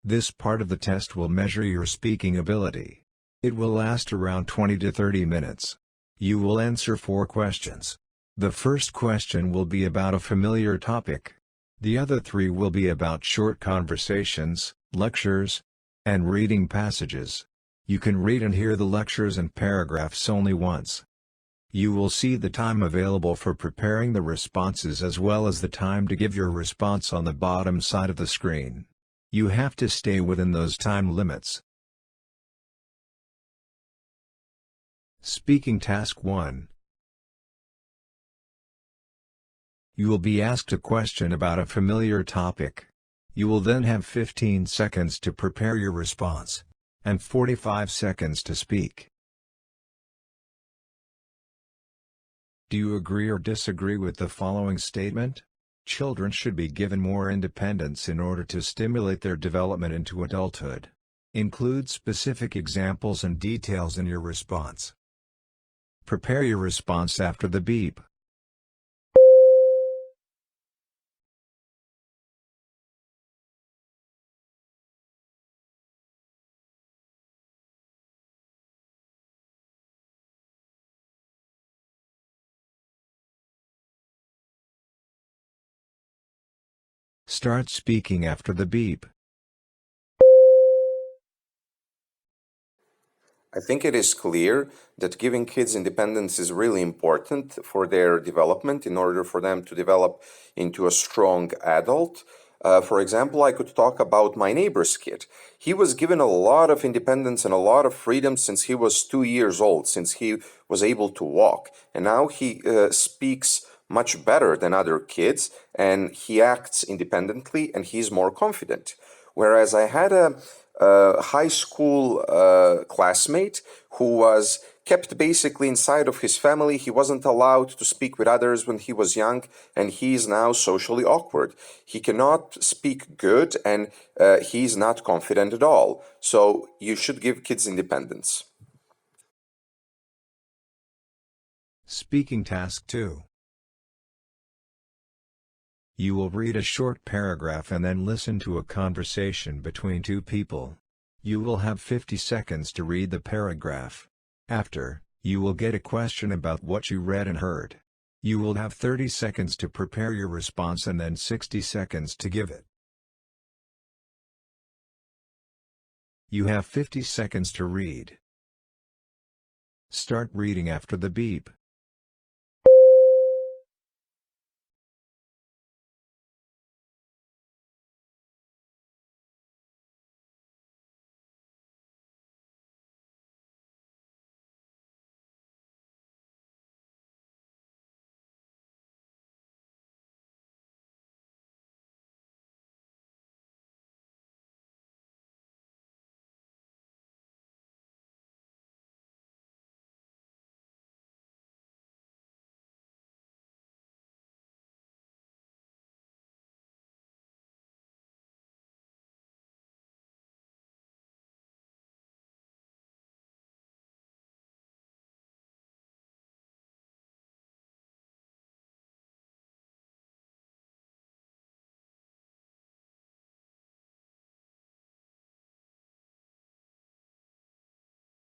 This part of the test will measure your speaking ability. It will last around 20 to 30 minutes. You will answer 4 questions. The first question will be about a familiar topic. The other 3 will be about short conversations, lectures, and reading passages. You can read and hear the lectures and paragraphs only once. You will see the time available for preparing the responses as well as the time to give your response on the bottom side of the screen. You have to stay within those time limits. Speaking Task 1. You will be asked a question about a familiar topic. You will then have 15 seconds to prepare your response, and 45 seconds to speak. Do you agree or disagree with the following statement? Children should be given more independence in order to stimulate their development into adulthood. Include specific examples and details in your response. Prepare your response after the beep. Start speaking after the beep. I think it is clear that giving kids independence is really important for their development in order for them to develop into a strong adult. For example, I could talk about my neighbor's kid. He was given a lot of independence and a lot of freedom since he was 2 years old, since he was able to walk. And now he speaks much better than other kids, and he acts independently and he's more confident. Whereas I had a high school classmate who was kept basically inside of his family. He wasn't allowed to speak with others when he was young, and he is now socially awkward. He cannot speak good, and he's not confident at all. So you should give kids independence. Speaking Task 2. You will read a short paragraph and then listen to a conversation between 2 people. You will have 50 seconds to read the paragraph. After, you will get a question about what you read and heard. You will have 30 seconds to prepare your response and then 60 seconds to give it. You have 50 seconds to read. Start reading after the beep.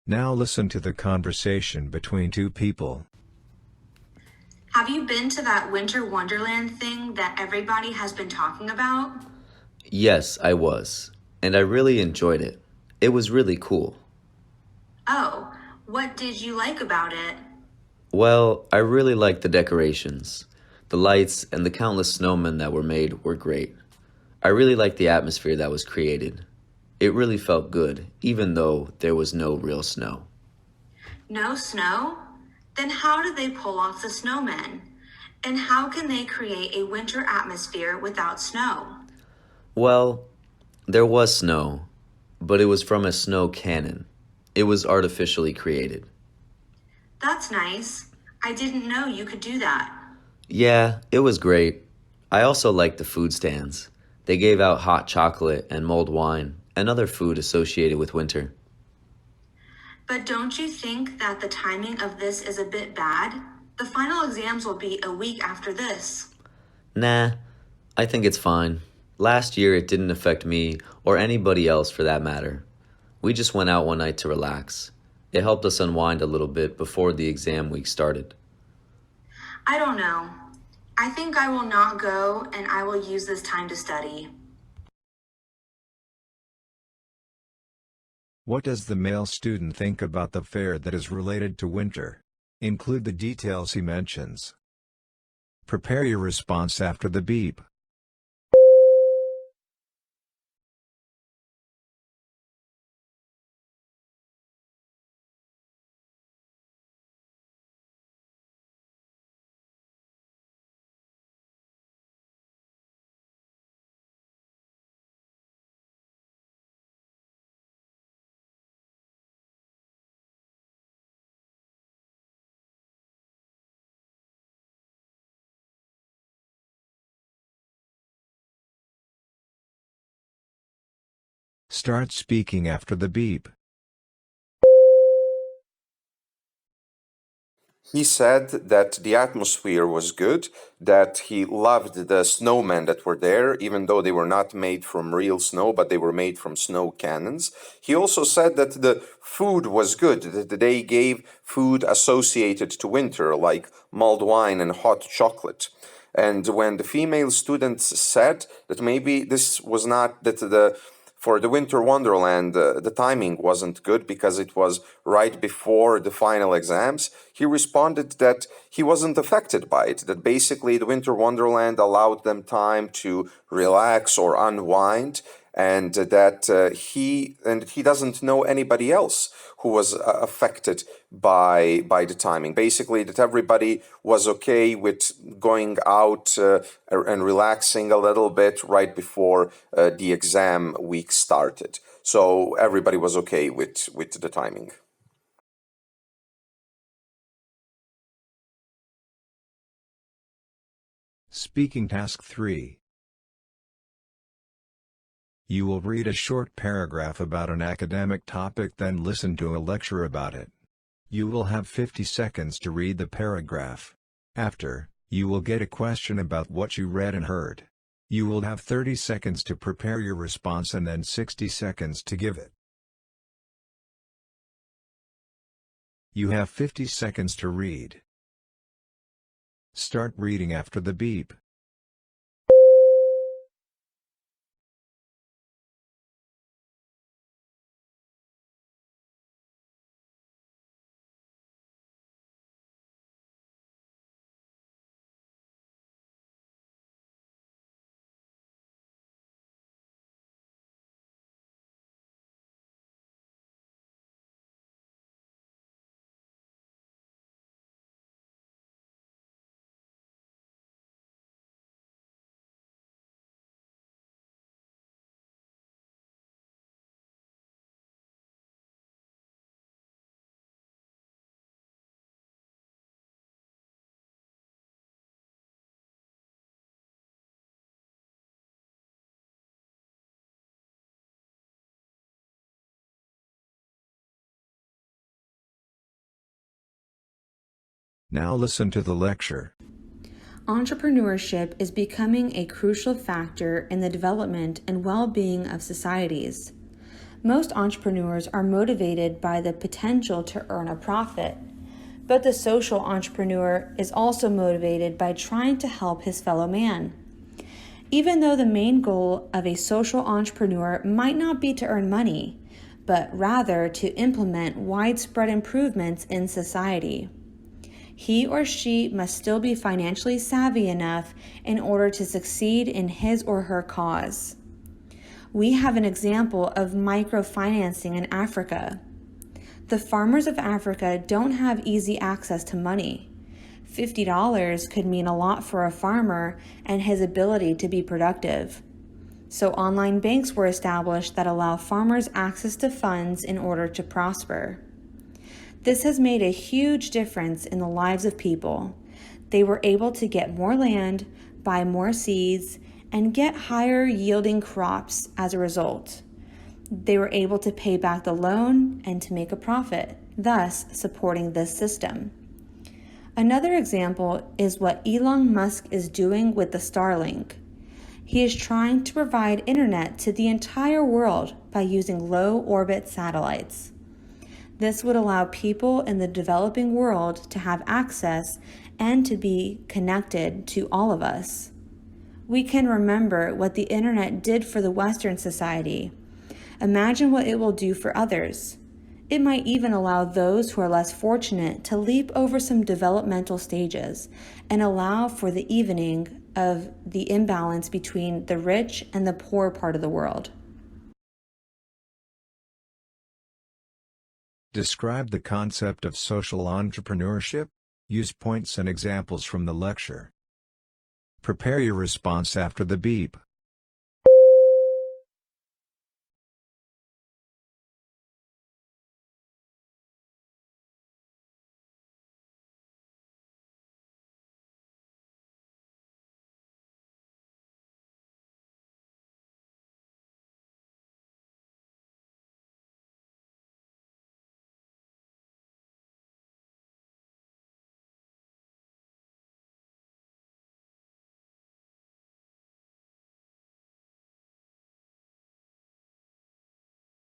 Now listen to the conversation between 2 people. Have you been to that Winter Wonderland thing that everybody has been talking about? Yes, I was, and I really enjoyed it. It was really cool. Oh, what did you like about it? Well, I really liked the decorations. The lights and the countless snowmen that were made were great. I really liked the atmosphere that was created. It really felt good, even though there was no real snow. No snow? Then how did they pull off the snowmen? And how can they create a winter atmosphere without snow? Well, there was snow, but it was from a snow cannon. It was artificially created. That's nice. I didn't know you could do that. Yeah, it was great. I also liked the food stands. They gave out hot chocolate and mulled wine and other food associated with winter. But don't you think that the timing of this is a bit bad? The final exams will be a week after this. Nah, I think it's fine. Last year, it didn't affect me or anybody else for that matter. We just went out one night to relax. It helped us unwind a little bit before the exam week started. I don't know. I think I will not go and I will use this time to study. What does the male student think about the fair that is related to winter? Include the details he mentions. Prepare your response after the beep. Start speaking after the beep. He said that the atmosphere was good, that he loved the snowmen that were there, even though they were not made from real snow, but they were made from snow cannons. He also said that the food was good, that they gave food associated to winter, like mulled wine and hot chocolate. And when the female students said that maybe this was not that the for the Winter Wonderland, the timing wasn't good because it was right before the final exams. He responded that he wasn't affected by it, that basically the Winter Wonderland allowed them time to relax or unwind, and that he doesn't know anybody else who was affected by the timing. Basically, that everybody was okay with going out and relaxing a little bit right before the exam week started. So everybody was okay with the timing. Speaking Task 3. You will read a short paragraph about an academic topic, then listen to a lecture about it. You will have 50 seconds to read the paragraph. After, you will get a question about what you read and heard. You will have 30 seconds to prepare your response and then 60 seconds to give it. You have 50 seconds to read. Start reading after the beep. Now listen to the lecture. Entrepreneurship is becoming a crucial factor in the development and well-being of societies. Most entrepreneurs are motivated by the potential to earn a profit, but the social entrepreneur is also motivated by trying to help his fellow man. Even though the main goal of a social entrepreneur might not be to earn money, but rather to implement widespread improvements in society. He or she must still be financially savvy enough in order to succeed in his or her cause. We have an example of microfinancing in Africa. The farmers of Africa don't have easy access to money. $50 could mean a lot for a farmer and his ability to be productive. So online banks were established that allow farmers access to funds in order to prosper. This has made a huge difference in the lives of people. They were able to get more land, buy more seeds, and get higher yielding crops as a result. They were able to pay back the loan and to make a profit, thus supporting this system. Another example is what Elon Musk is doing with the Starlink. He is trying to provide internet to the entire world by using low-orbit satellites. This would allow people in the developing world to have access and to be connected to all of us. We can remember what the internet did for the Western society. Imagine what it will do for others. It might even allow those who are less fortunate to leap over some developmental stages and allow for the evening of the imbalance between the rich and the poor part of the world. Describe the concept of social entrepreneurship. Use points and examples from the lecture. Prepare your response after the beep.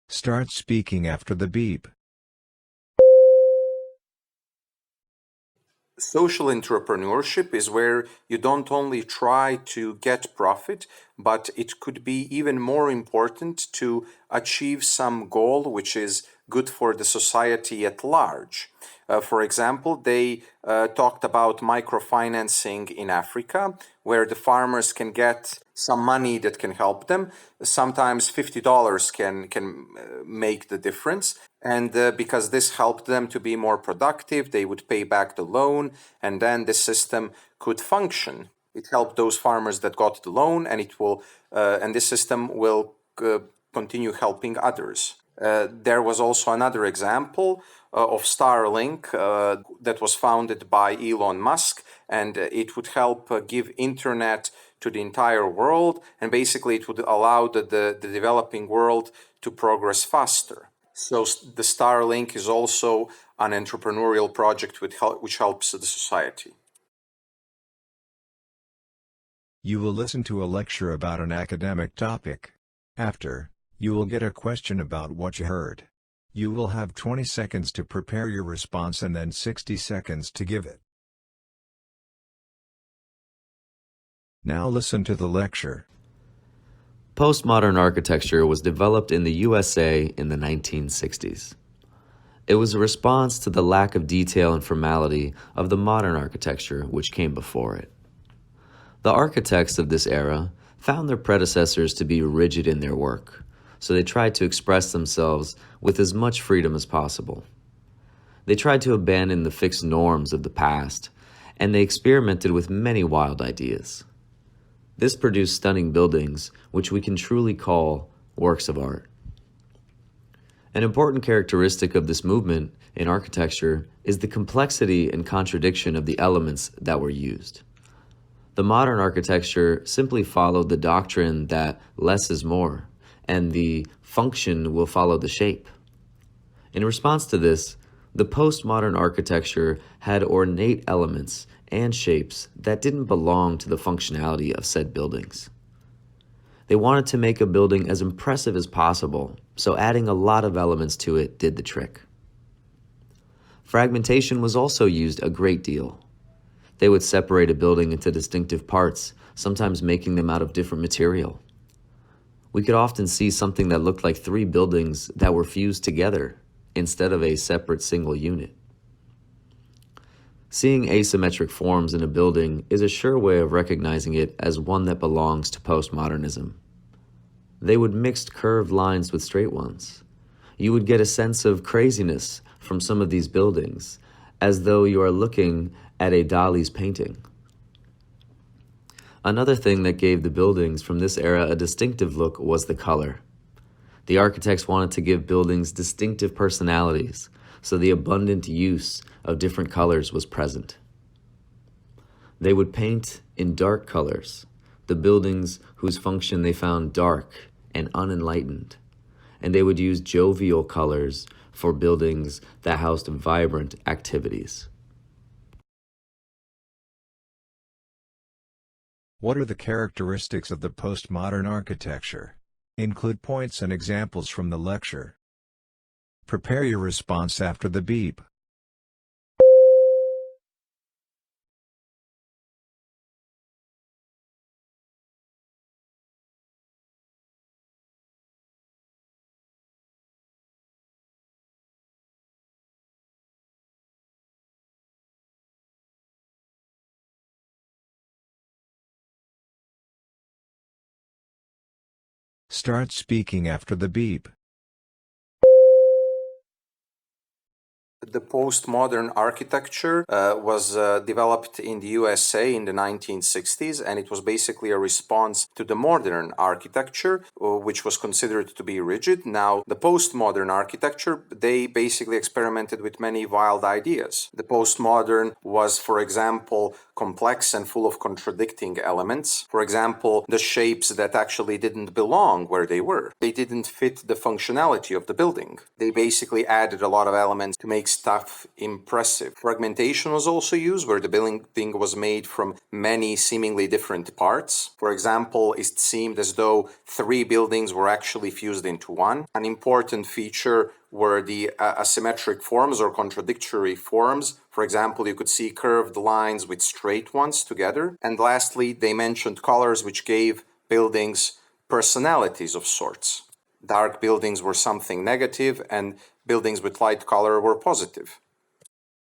Start speaking after the beep. Social entrepreneurship is where you don't only try to get profit, but it could be even more important to achieve some goal which is good for the society at large. For example, they talked about microfinancing in Africa, where the farmers can get some money that can help them. Sometimes $50 can make the difference. And because this helped them to be more productive, they would pay back the loan, and then the system could function. It helped those farmers that got the loan, and and this system will continue helping others. There was also another example of Starlink that was founded by Elon Musk, and it would help give internet to the entire world, and basically it would allow the developing world to progress faster. So the Starlink is also an entrepreneurial project which helps the society. You will listen to a lecture about an academic topic. After, you will get a question about what you heard. You will have 20 seconds to prepare your response and then 60 seconds to give it. Now listen to the lecture. Postmodern architecture was developed in the USA in the 1960s. It was a response to the lack of detail and formality of the modern architecture which came before it. The architects of this era found their predecessors to be rigid in their work, so they tried to express themselves with as much freedom as possible. They tried to abandon the fixed norms of the past, and they experimented with many wild ideas. This produced stunning buildings, which we can truly call works of art. An important characteristic of this movement in architecture is the complexity and contradiction of the elements that were used. The modern architecture simply followed the doctrine that less is more, and the function will follow the shape. In response to this, the postmodern architecture had ornate elements and shapes that didn't belong to the functionality of said buildings. They wanted to make a building as impressive as possible, so adding a lot of elements to it did the trick. Fragmentation was also used a great deal. They would separate a building into distinctive parts, sometimes making them out of different material. We could often see something that looked like three buildings that were fused together instead of a separate single unit. Seeing asymmetric forms in a building is a sure way of recognizing it as one that belongs to postmodernism. They would mix curved lines with straight ones. You would get a sense of craziness from some of these buildings, as though you are looking at a Dali's painting. Another thing that gave the buildings from this era a distinctive look was the color. The architects wanted to give buildings distinctive personalities, so the abundant use of different colors was present. They would paint in dark colors, the buildings whose function they found dark and unenlightened, and they would use jovial colors for buildings that housed vibrant activities. What are the characteristics of the postmodern architecture? Include points and examples from the lecture. Prepare your response after the beep. Start speaking after the beep. The postmodern architecture was developed in the USA in the 1960s, and it was basically a response to the modern architecture, which was considered to be rigid. Now, the postmodern architecture, they basically experimented with many wild ideas. The postmodern was, for example, complex and full of contradicting elements. For example, the shapes that actually didn't belong where they were. They didn't fit the functionality of the building. They basically added a lot of elements to make stuff impressive. Fragmentation was also used, where the building was made from many seemingly different parts. For example, it seemed as though 3 buildings were actually fused into one. An important feature were the asymmetric forms or contradictory forms. For example, you could see curved lines with straight ones together. And lastly, they mentioned colors, which gave buildings personalities of sorts. Dark buildings were something negative, and buildings with light color were positive.